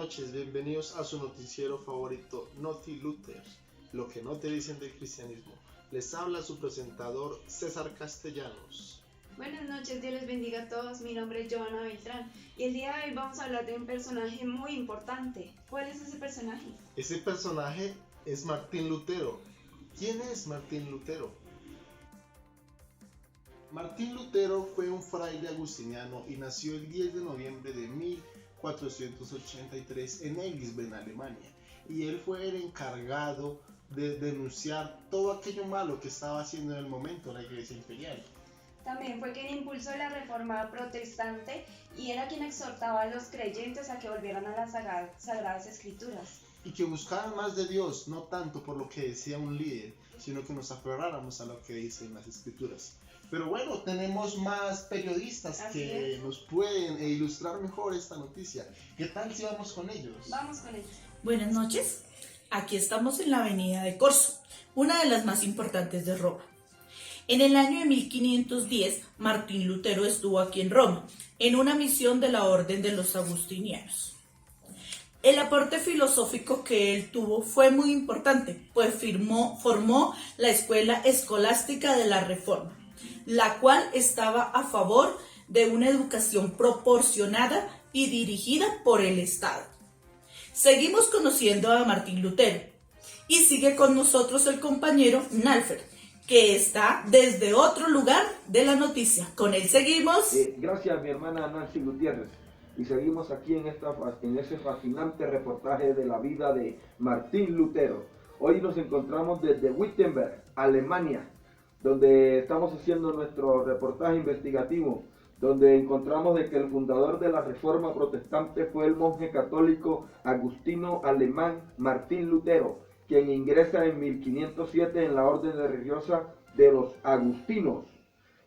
noches, bienvenidos a su noticiero favorito, Noti Luther, lo que no te dicen del cristianismo. Les habla su presentador César Castellanos. Buenas noches, Dios les bendiga a todos, mi nombre es Joana Beltrán y el día de hoy vamos a hablar de un personaje muy importante. ¿Cuál es ese personaje? Ese personaje es Martín Lutero. ¿Quién es Martín Lutero? Martín Lutero fue un fraile agustiniano y nació el 10 de noviembre de 1483 en Elisben, Alemania. Y él fue el encargado de denunciar todo aquello malo que estaba haciendo en el momento la Iglesia Imperial. También fue quien impulsó la Reforma Protestante y era quien exhortaba a los creyentes a que volvieran a las Sagradas Escrituras. Y que buscaran más de Dios, no tanto por lo que decía un líder, sino que nos aferráramos a lo que dicen las Escrituras. Pero bueno, tenemos más periodistas que nos pueden ilustrar mejor esta noticia. ¿Qué tal si vamos con ellos? Vamos con ellos. Buenas noches, aquí estamos en la avenida de Corso, una de las más importantes de Roma. En el año de 1510, Martín Lutero estuvo aquí en Roma, en una misión de la Orden de los Agustinianos. El aporte filosófico que él tuvo fue muy importante, pues formó la escuela escolástica de la Reforma, la cual estaba a favor de una educación proporcionada y dirigida por el Estado. Seguimos conociendo a Martín Lutero y sigue con nosotros el compañero Nalfer, que está desde otro lugar de la noticia. Con él seguimos. Gracias, mi hermana Nancy Gutiérrez. Y seguimos aquí en ese fascinante reportaje de la vida de Martín Lutero. Hoy nos encontramos desde Wittenberg, Alemania, donde estamos haciendo nuestro reportaje investigativo, donde encontramos de que el fundador de la Reforma Protestante fue el monje católico agustino alemán Martín Lutero, quien ingresa en 1507 en la orden religiosa de los agustinos.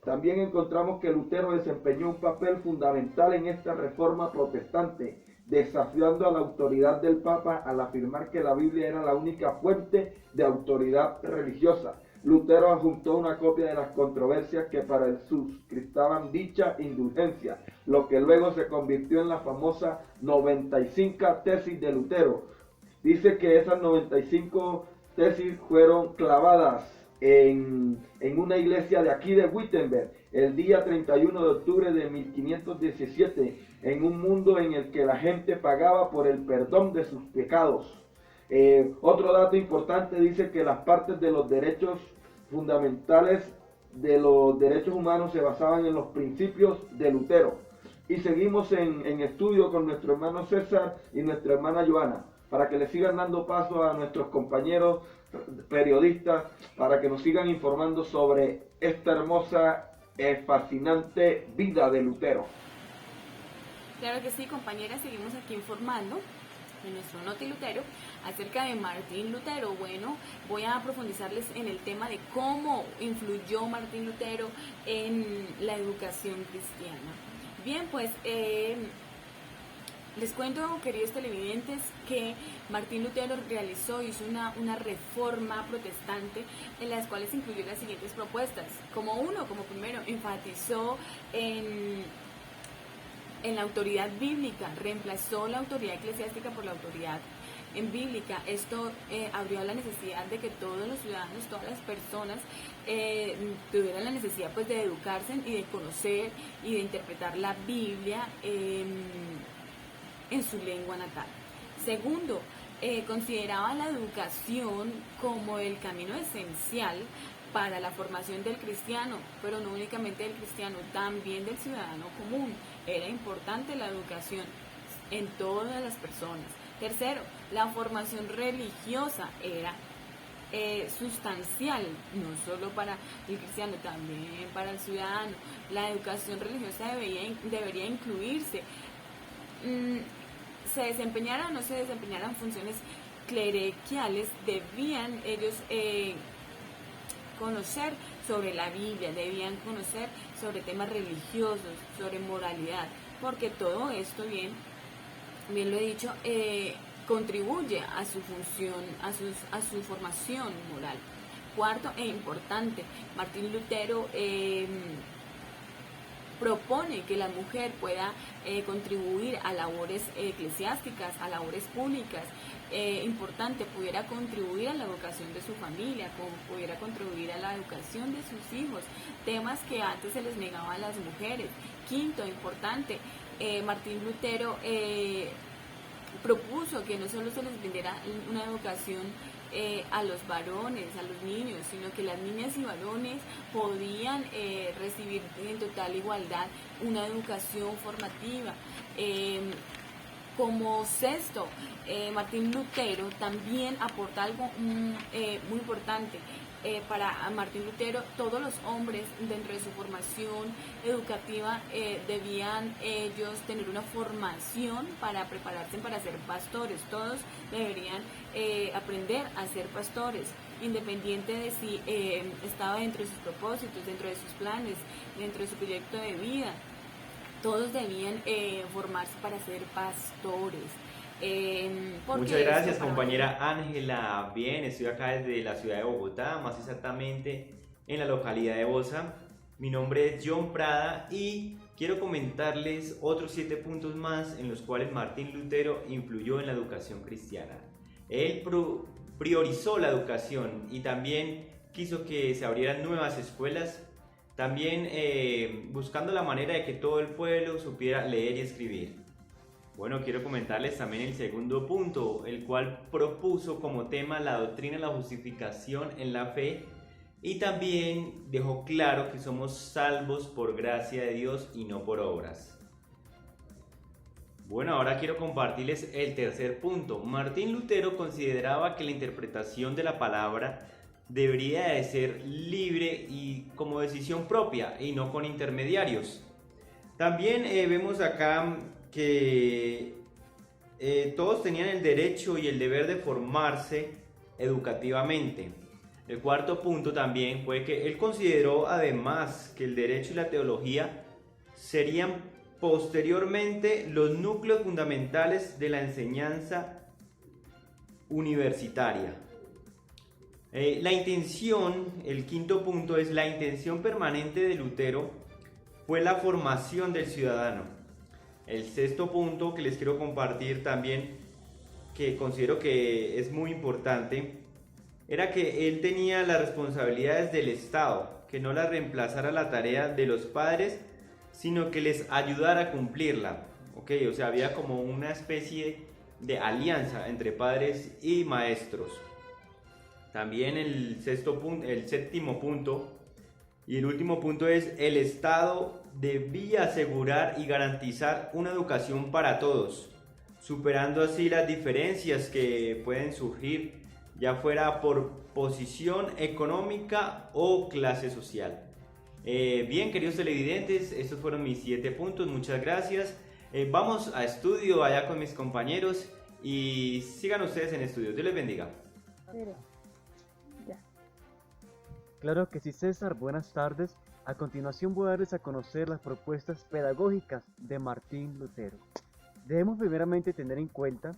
También encontramos que Lutero desempeñó un papel fundamental en esta reforma protestante, desafiando a la autoridad del Papa al afirmar que la Biblia era la única fuente de autoridad religiosa. Lutero adjuntó una copia de las controversias que para él suscriptaban dicha indulgencia, lo que luego se convirtió en la famosa 95 tesis de Lutero. Dice que esas 95 tesis fueron clavadas en una iglesia de aquí de Wittenberg el día 31 de octubre de 1517, en un mundo en el que la gente pagaba por el perdón de sus pecados. Otro dato importante dice que las partes de los derechos fundamentales de los derechos humanos se basaban en los principios de Lutero. Y seguimos en estudio con nuestro hermano César y nuestra hermana Joana, para que le sigan dando paso a nuestros compañeros periodistas, para que nos sigan informando sobre esta hermosa, fascinante vida de Lutero. Claro que sí, compañeras, seguimos aquí informando en nuestro Noti Lutero acerca de Martín Lutero. Bueno, voy a profundizarles en el tema de cómo influyó Martín Lutero en la educación cristiana. Bien, pues les cuento, queridos televidentes, que Martín Lutero hizo una reforma protestante en las cuales incluyó las siguientes propuestas. Como primero, enfatizó en la autoridad bíblica, reemplazó la autoridad eclesiástica por la autoridad bíblica. Esto abrió la necesidad de que todos los ciudadanos, todas las personas tuvieran la necesidad pues de educarse y de conocer y de interpretar la Biblia en su lengua natal. Segundo, consideraba la educación como el camino esencial para la formación del cristiano, pero no únicamente del cristiano, también del ciudadano común. Era importante la educación en todas las personas. Tercero, la formación religiosa era sustancial, no solo para el cristiano, también para el ciudadano. La educación religiosa debería incluirse. Se desempeñaran o no se desempeñaran funciones clericales, debían ellos conocer sobre la Biblia, debían conocer sobre temas religiosos, sobre moralidad, porque todo esto, bien lo he dicho, contribuye a su función, a su formación moral. Cuarto e importante, Martín Lutero propone que la mujer pueda contribuir a labores eclesiásticas, a labores públicas, importante, pudiera contribuir a la educación de su familia, pudiera contribuir a la educación de sus hijos, temas que antes se les negaba a las mujeres. Quinto, importante, Martín Lutero propuso que no solo se les brindara una educación a los varones, a los niños, sino que las niñas y varones podían recibir en total igualdad una educación formativa. Como sexto, Martín Lutero también aporta algo muy importante. Para Martín Lutero, todos los hombres dentro de su formación educativa debían ellos tener una formación para prepararse para ser pastores. Todos deberían aprender a ser pastores, independiente de si estaba dentro de sus propósitos, dentro de sus planes, dentro de su proyecto de vida. Todos debían formarse para ser pastores. Muchas gracias, compañera Ángela. Bien, estoy acá desde la ciudad de Bogotá, más exactamente en la localidad de Bosa. Mi nombre es John Prada y quiero comentarles otros 7 puntos más en los cuales Martín Lutero influyó en la educación cristiana. Él priorizó la educación y también quiso que se abrieran nuevas escuelas, también buscando la manera de que todo el pueblo supiera leer y escribir. Bueno, quiero comentarles también el segundo punto, el cual propuso como tema la doctrina de la justificación en la fe y también dejó claro que somos salvos por gracia de Dios y no por obras. Bueno, ahora quiero compartirles el tercer punto. Martín Lutero consideraba que la interpretación de la palabra debería de ser libre y como decisión propia y no con intermediarios. También vemos acá que todos tenían el derecho y el deber de formarse educativamente. El cuarto punto también fue que él consideró además que el derecho y la teología serían posteriormente los núcleos fundamentales de la enseñanza universitaria. La intención, el quinto punto es la intención permanente de Lutero fue la formación del ciudadano. El sexto punto que les quiero compartir también, que considero que es muy importante, era que él tenía las responsabilidades del Estado, que no las reemplazara la tarea de los padres, sino que les ayudara a cumplirla. O sea, había como una especie de alianza entre padres y maestros. También el séptimo punto y el último punto es el Estado debía asegurar y garantizar una educación para todos, superando así las diferencias que pueden surgir, ya fuera por posición económica o clase social. Bien, queridos televidentes, estos fueron mis 7 puntos, muchas gracias. Vamos a estudio allá con mis compañeros y sigan ustedes en estudio. Dios les bendiga. Claro que sí, César, buenas tardes. A continuación voy a darles a conocer las propuestas pedagógicas de Martín Lutero. Debemos primeramente tener en cuenta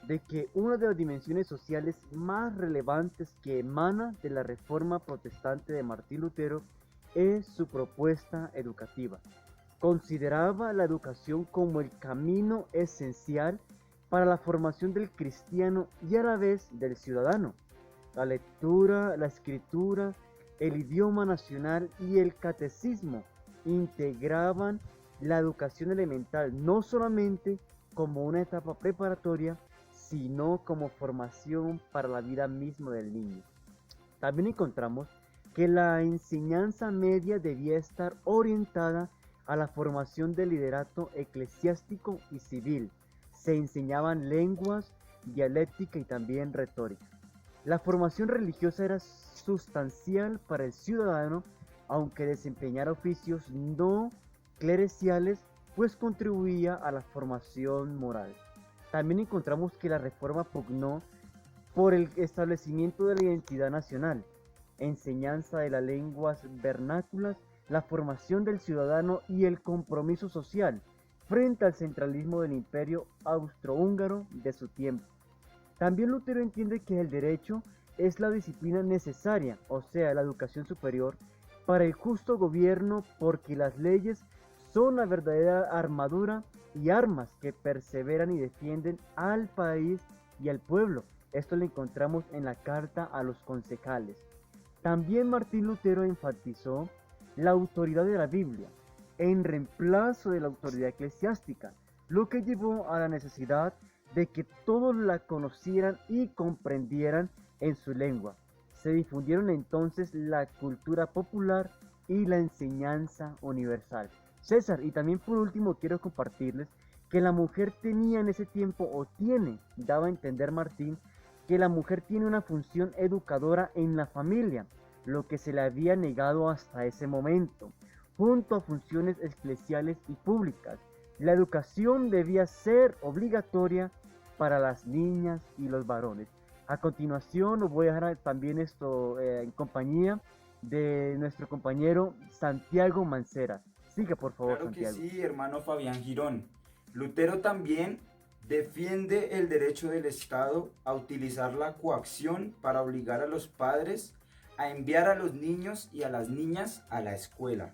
de que una de las dimensiones sociales más relevantes que emana de la reforma protestante de Martín Lutero es su propuesta educativa. Consideraba la educación como el camino esencial para la formación del cristiano y a la vez del ciudadano. La lectura, la escritura, el idioma nacional y el catecismo integraban la educación elemental no solamente como una etapa preparatoria, sino como formación para la vida misma del niño. También encontramos que la enseñanza media debía estar orientada a la formación del liderato eclesiástico y civil. Se enseñaban lenguas, dialéctica y también retórica. La formación religiosa era sustancial para el ciudadano, aunque desempeñara oficios no clericiales, pues contribuía a la formación moral. También encontramos que la reforma pugnó por el establecimiento de la identidad nacional, enseñanza de las lenguas vernáculas, la formación del ciudadano y el compromiso social frente al centralismo del imperio austrohúngaro de su tiempo. También Lutero entiende que el derecho es la disciplina necesaria, o sea, la educación superior, para el justo gobierno, porque las leyes son la verdadera armadura y armas que perseveran y defienden al país y al pueblo. Esto lo encontramos en la carta a los concejales. También Martín Lutero enfatizó la autoridad de la Biblia en reemplazo de la autoridad eclesiástica, lo que llevó a la necesidad de que todos la conocieran y comprendieran en su lengua. Se difundieron entonces la cultura popular y la enseñanza universal. César, y también por último quiero compartirles que la mujer tenía en ese tiempo, o tiene, daba a entender Martín, que la mujer tiene una función educadora en la familia, lo que se le había negado hasta ese momento, junto a funciones eclesiales y públicas. La educación debía ser obligatoria para las niñas y los varones. A continuación os voy a dejar también esto en compañía de nuestro compañero Santiago Mancera. Siga por favor, Claro Santiago. que sí, hermano Fabián Girón. Lutero también defiende el derecho del Estado a utilizar la coacción para obligar a los padres a enviar a los niños y a las niñas a la escuela.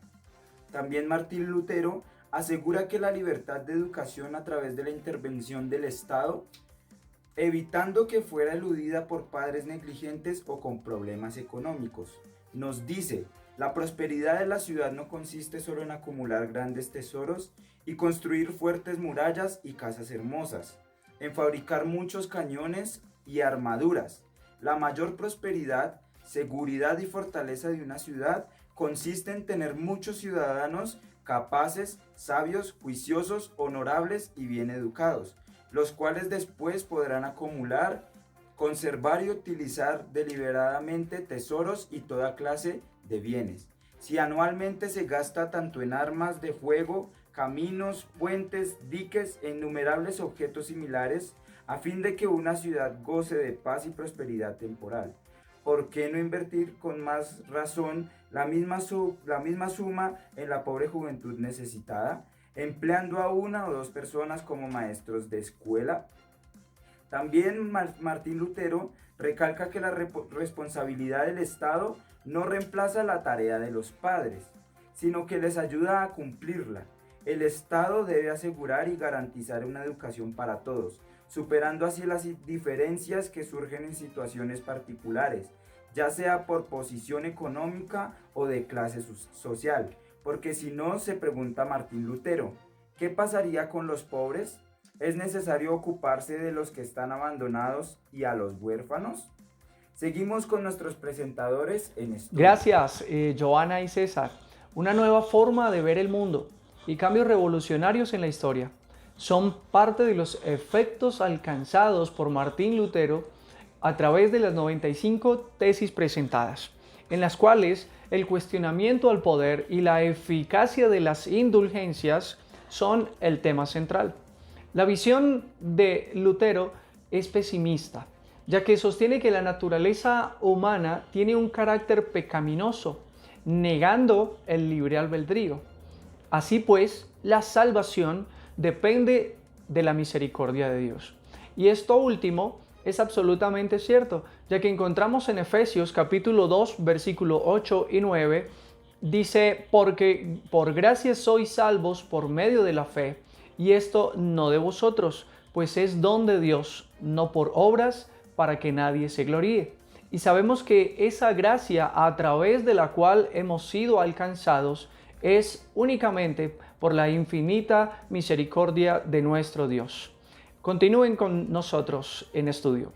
También Martín Lutero asegura que la libertad de educación a través de la intervención del Estado, evitando que fuera eludida por padres negligentes o con problemas económicos. Nos dice: la prosperidad de la ciudad no consiste solo en acumular grandes tesoros y construir fuertes murallas y casas hermosas, en fabricar muchos cañones y armaduras. La mayor prosperidad, seguridad y fortaleza de una ciudad consiste en tener muchos ciudadanos capaces, sabios, juiciosos, honorables y bien educados, los cuales después podrán acumular, conservar y utilizar deliberadamente tesoros y toda clase de bienes. Si anualmente se gasta tanto en armas de fuego, caminos, puentes, diques e innumerables objetos similares, a fin de que una ciudad goce de paz y prosperidad temporal, ¿por qué no invertir con más razón la misma suma en la pobre juventud necesitada, empleando a una o dos personas como maestros de escuela? También Martín Lutero recalca que la responsabilidad del Estado no reemplaza la tarea de los padres, sino que les ayuda a cumplirla. El Estado debe asegurar y garantizar una educación para todos, superando así las diferencias que surgen en situaciones particulares, ya sea por posición económica o de clase social. Porque si no, se pregunta Martín Lutero, ¿qué pasaría con los pobres? ¿Es necesario ocuparse de los que están abandonados y a los huérfanos? Seguimos con nuestros presentadores en estudio. Gracias, Joana y César. Una nueva forma de ver el mundo y cambios revolucionarios en la historia son parte de los efectos alcanzados por Martín Lutero a través de las 95 tesis presentadas, en las cuales el cuestionamiento al poder y la eficacia de las indulgencias son el tema central. La visión de Lutero es pesimista, ya que sostiene que la naturaleza humana tiene un carácter pecaminoso, negando el libre albedrío. Así pues, la salvación depende de la misericordia de Dios. Y esto último es absolutamente cierto, ya que encontramos en Efesios capítulo 2, versículo 8 y 9, dice: porque por gracia sois salvos por medio de la fe, y esto no de vosotros, pues es don de Dios, no por obras, para que nadie se gloríe. Y sabemos que esa gracia a través de la cual hemos sido alcanzados es únicamente por la infinita misericordia de nuestro Dios. Continúen con nosotros en estudio.